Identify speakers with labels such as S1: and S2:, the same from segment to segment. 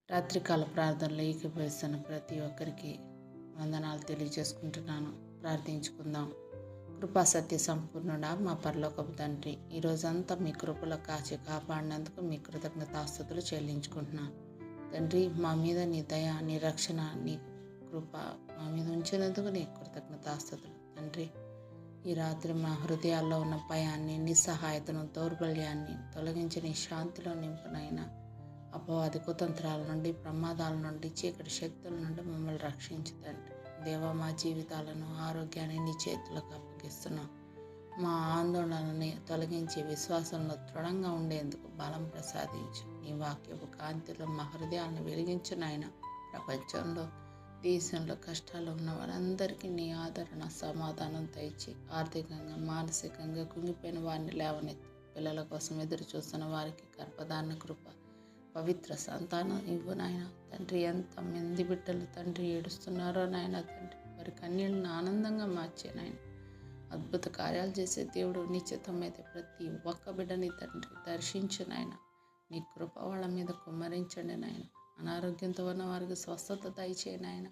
S1: రాత్రికాల ప్రార్థనలో ఏకీభవిస్తున్న ప్రతి ఒక్కరికి వందనాలు తెలియజేసుకుంటున్నాను. ప్రార్థించుకుందాం. కృపా సత్య సంపూర్ణుడా మా పరలోకపు తండ్రి, ఈ రోజంతా మీ కృపలో కాచి కాపాడినందుకు మీ కృతజ్ఞతాస్తుతులు చెల్లించుకుంటున్నాను. తండ్రి, మా మీద నీ దయ, నీ రక్షణ, నీ కృప మా మీద ఉంచినందుకు నీ కృతజ్ఞతాస్తుతులు. తండ్రి, ఈ రాత్రి మా హృదయాల్లో ఉన్న భయాన్ని, నిస్సహాయతను, దౌర్బల్యాన్ని తొలగించి నీ శాంతిలో నింపునైనా అపవాది కుతంత్రాల నుండి, ప్రమాదాల నుండి, చీకటి శక్తుల నుండి మమ్మల్ని రక్షించుతండి. దేవా, మా జీవితాలను, ఆరోగ్యాన్ని నీ చేతులకు అప్పగిస్తున్నాం. మా ఆందోళనని తొలగించి విశ్వాసంలో దృఢంగా ఉండేందుకు బలం ప్రసాదించు. నీ వాక్యపు కాంతిలో మా హృదయాలను వెలిగించు నాయన. ప్రపంచంలో, దేశంలో కష్టాలు ఉన్న వారందరికీ నీ ఆదరణ, సమాధానం దయచి ఆర్థికంగా, మానసికంగా కుంగిపోయిన వారిని లేవనెత్తి, పిల్లల కోసం ఎదురు చూస్తున్న వారికి గర్భధారణ కృప, పవిత్ర సంతానం ఇవ్వు నాయన. తండ్రి, ఎంతమంది బిడ్డలు తండ్రి ఏడుస్తున్నారో నాయన, తండ్రి వారి కన్నీళ్ళను ఆనందంగా మార్చే నాయన. అద్భుత కార్యాలు చేసే దేవుడు, నిశ్చితమైతే ప్రతి ఒక్క బిడ్డని తండ్రి దర్శించు నాయన. నీ కృప వాళ్ళ మీద కుమ్మరించండి నాయన. అనారోగ్యంతో ఉన్న వారికి స్వస్థత దయచేయి నాయన.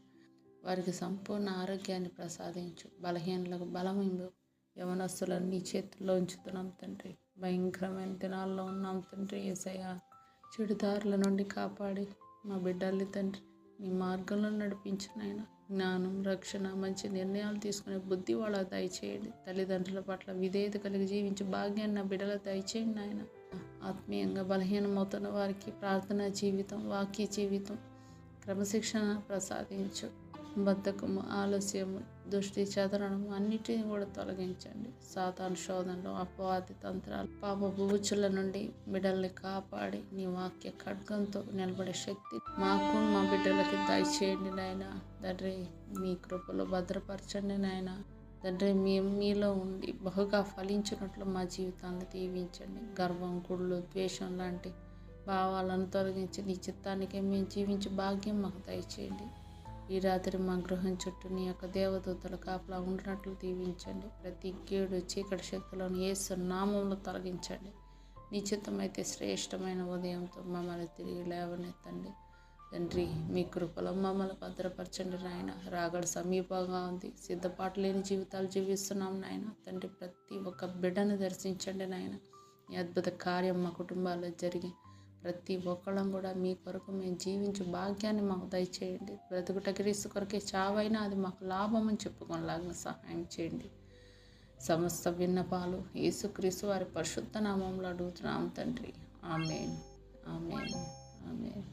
S1: వారికి సంపూర్ణ ఆరోగ్యాన్ని ప్రసాదించు. బలహీనలకు బలం ఇవ్వు. యవనస్తులను నీ చేతుల్లో ఉంచుతున్నాం తండ్రి. భయంకరమైన దినాల్లో ఉన్నాం తండ్రి. యేసయ్యా, చెడుదారుల నుండి కాపాడి మా బిడ్డల్ని తండ్రి నీ మార్గంలో నడిపించు నాయన. జ్ఞానం, రక్షణ, మంచి నిర్ణయాలు తీసుకునే బుద్ధి వాళ్ళ దయచేయండి. తల్లిదండ్రుల పట్ల విధేయత కలిగి జీవించే భాగ్యాన్ని నా బిడ్డల దయచేయండి నాయన. ఆత్మీయంగా బలహీనమవుతున్న వారికి ప్రార్థనా జీవితం, వాక్య జీవితం, క్రమశిక్షణ ప్రసాదించు. బద్ధకము, ఆలస్యము, దృష్టి చెదరడం అన్నిటిని కూడా తొలగించండి. సాతాను శోధనలు, అపవాది తంత్రాలు, పాపపు ఉచ్చుల నుండి బిడ్డల్ని కాపాడి నీ వాక్య ఖడ్గంతో నిలబడే శక్తి మాకు, మా బిడ్డలకి దయచేయండి నాయన. తండ్రి, మీ కృపలో భద్రపరచండి నాయన. తండ్రి, మీలో ఉండి బహుగా ఫలించినట్లు మా జీవితాన్ని దీవించండి. గర్వం, కుళ్ళు, ద్వేషం లాంటి భావాలను తొలగించి నీ చిత్తానికే మేము జీవించే భాగ్యం మాకు దయచేయండి. ఈ రాత్రి మా గృహం చుట్టూ నీ యొక్క దేవదూతల కాపలా ఉండినట్లు దీవించండి. ప్రతి కీడు, చీకటి శక్తులను యేసు నామంలో తొలగించండి. నీ చిత్తమైతే శ్రేష్టమైన ఉదయంతో మమ్మల్ని తిరిగి లేవనెత్తండి. తండ్రి, మీ కృపలో మమ్మల్ని భద్రపరచండి నాయన. రాగడ సమీపంగా ఉంది. సిద్ధపాటు లేని జీవితాలు జీవిస్తున్నాం నాయన. తండ్రి, ప్రతి ఒక్క బిడ్డను దర్శించండి నాయన. ఈ అద్భుత కార్యం మా కుటుంబాల్లో జరిగి ప్రతి ఒక్కళ్ళం కూడా మీ కొరకు మేము జీవించే భాగ్యాన్ని మాకు దయచేయండి. బ్రతుకుట క్రీస్తు కొరకే, చావైనా అది మాకు లాభం అని చెప్పుకోలాగిన సహాయం చేయండి. సమస్త విన్నపాలు యేసుక్రీస్తు వారి పరిశుద్ధ నామంలో అడుగుతున్నాం తండ్రి. ఆమేన్, ఆమేన్, ఆమేన్.